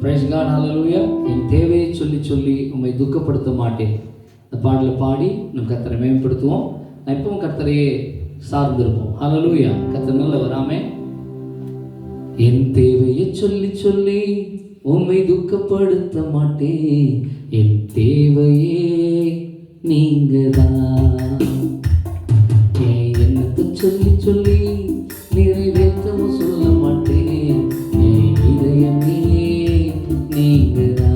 Price God, ஹல்லேலூயா. என் தேவையை சொல்லி சொல்லி உம்மை துக்கப்படுத்த மாட்டேன். இந்த பாடலை பாடி நம்ம கர்த்தரை மேம்படுத்துவோம். நான் எப்பவும் கர்த்தரையே சார்ந்திருப்போம். ஹல்லேலூயா. கர்த்தர் நல்லவர். ஆமென். என் தேவையை சொல்லி சொல்லி உம்மை துக்கப்படுத்த மாட்டேன். என் தேவையே நீங்கதான். என் எண்ணத்தை சொல்லி சொல்லி நிறைவேற்றவும் சொல்ல மாட்டேன். என் இதயமே நீங்கதான்.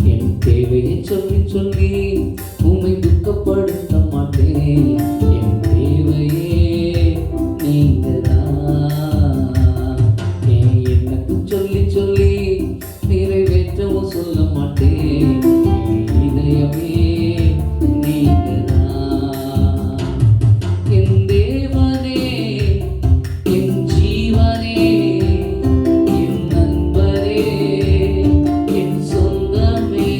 என் தேவையை சொல்லி சொல்லி உம்மை துக்கப்படுத்த மாட்டேன். என் தேவையே நீங்கதான். என் எண்ணத்தை சொல்லி சொல்லி நிறைவேற்றவும் சொல்ல மாட்டேன். என் இதயமே நீங்கதான். என் தேவனே, என் ஜீவனே, என் நண்பரே, என் சொந்தமே.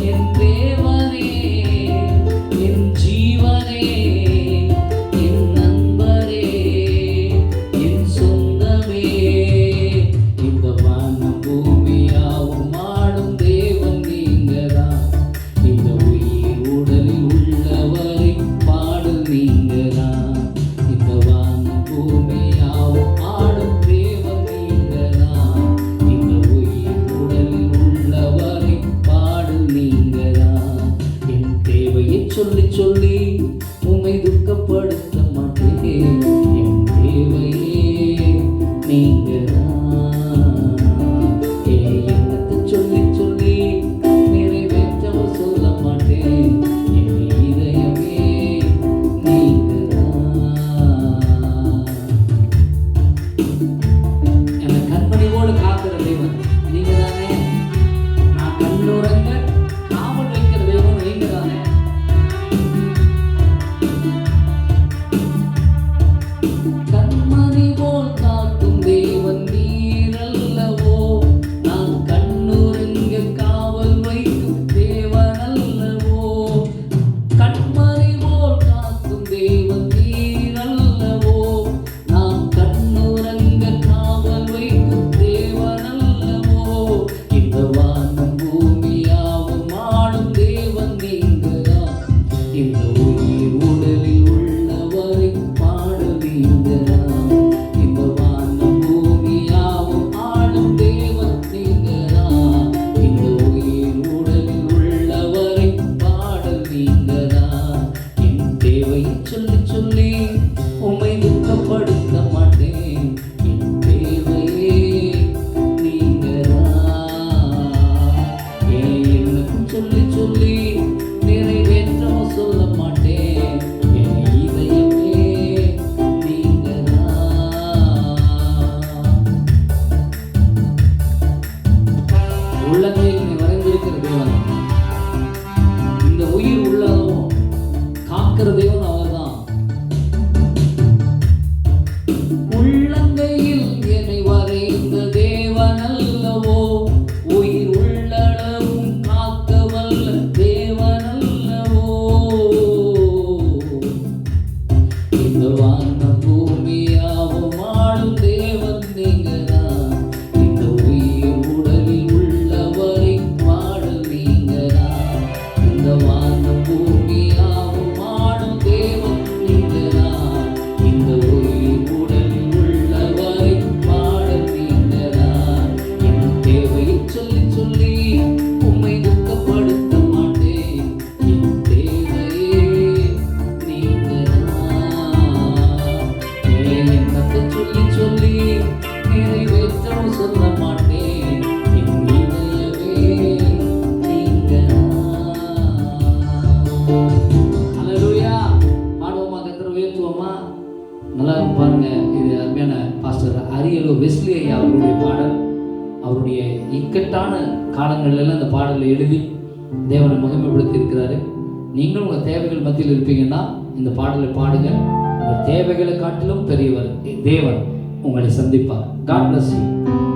என் தேவனே, என் ஜீவனே, என் நண்பரே, என் சொந்தமே. இந்த வானம் பூமியாவும் ஆடும் தேவன் நீங்கதான். இந்த உயிர் உடலில் உள்ளவரை பாடல் நீங்கதான். இந்த வானம் பூமியாவும் ஆடும் தேவன் நீங்கதான். இந்த உயிர் உடலில் உள்ளவரை பாடல் நீங்கதான். என் தேவையை சொல்லி சொல்லி உம்மை துக்கப்படுத்த மாட்டேன். என் தேவையே நீங்கதான். என் எண்ணத்தை சொல்லி சொல்லி நிறைவேற்றவும் சொல்ல மாட்டேன். என் இதயமே நீங்கதான். என்னை கண்மணியோடு காக்கிற தெய்வம் நீங்கதானே. நான் கண்ணுறங்க காவல் வைக்கிற தெய்வம் நீங்கதானே. கண்மணி போல் காக்கும் தேவன் நீரல்லவோ. நான் கண்ணுறங்க காவல் வைக்கும் தேவன் அல்லவோ. கண்மணி போல் காக்கும் தேவன் நீரல்லவோ. நான் கண்ணுறங்க காவல் வைக்கும் தேவன் அல்லவோ. இந்த வானம் பூமியாவும் ஆடும் தேவன் நீங்கதான். இந்த உயிர் உடலில் உள்ளவரை பாடல் நீங்கதான். இந்த வானம் பூமியாவும் ஆடும் தேவன் நீங்கதான். இந்த உயிர் உடலில் உள்ளவரை பாடல் நீங்கதான். என் தேவையை சொல்லி சொல்லி உம்மை துக்கப்படுத்த மாட்டேன். என் தேவையே நீங்கதான். என் எண்ணத்தை சொல்லி சொல்லி நிறைவேற்றவும் சொல்ல மாட்டேன். என் இதயமே நீங்கதான். உள்ளங்கையில் நீ வரைந்திருக்கிற தேவன். இந்த உயிர் உள்ளதும் காக்கிற தேவன் அவர்தான். உள்ளங்கையில் என்னை வரைந்த தேவன் அல்லவோ. உயிர் உள்ளளவும் காக்க வல்ல தேவன் அல்லவோ. இந்த வானம் பூமியாவும் ஆடும் தேவன் நீங்கதான். இந்த உயிர் உடலில் உள்ளவரை பாடல் நீங்கதான். இந்த வானம் பூமியாவும் ஆடும் தேவன் நீங்கதான். இந்த உயிர் உடலில் உள்ளவரை பாடல் நீங்கதான். என் தேவையை சொல்லி சொல்லி உம்மை துக்கப்படுத்த மாட்டேன். என் தேவையே நீங்கதான். என் எண்ணத்தை சொல்லி சொல்லி நிறைவேற்றவும் சொல்ல மாட்டேன். என் இதயமே நீங்கதான். ஹல்லேலூயா. பாடுவோமா? கர்த்தரை உயர்த்துவோமா? நல்லா பாருங்க. இது அருமையான பாஸ்டர் அரியலூர் வெஸ்லி ஐயா அவருடைய பாடல். அவருடைய இக்கட்டான காலங்களில் இந்த பாடலை எழுதி தேவனை மகிமைப்படுத்தி இருக்கிறாரு. நீங்களும் உங்கள் தேவைகள் மத்தியில் இருப்பீங்கன்னா இந்த பாடலை பாடுங்க. உங்கள் தேவைகளை காட்டிலும் பெரியவர் தேவன் உங்களை சந்திப்பார். God bless you.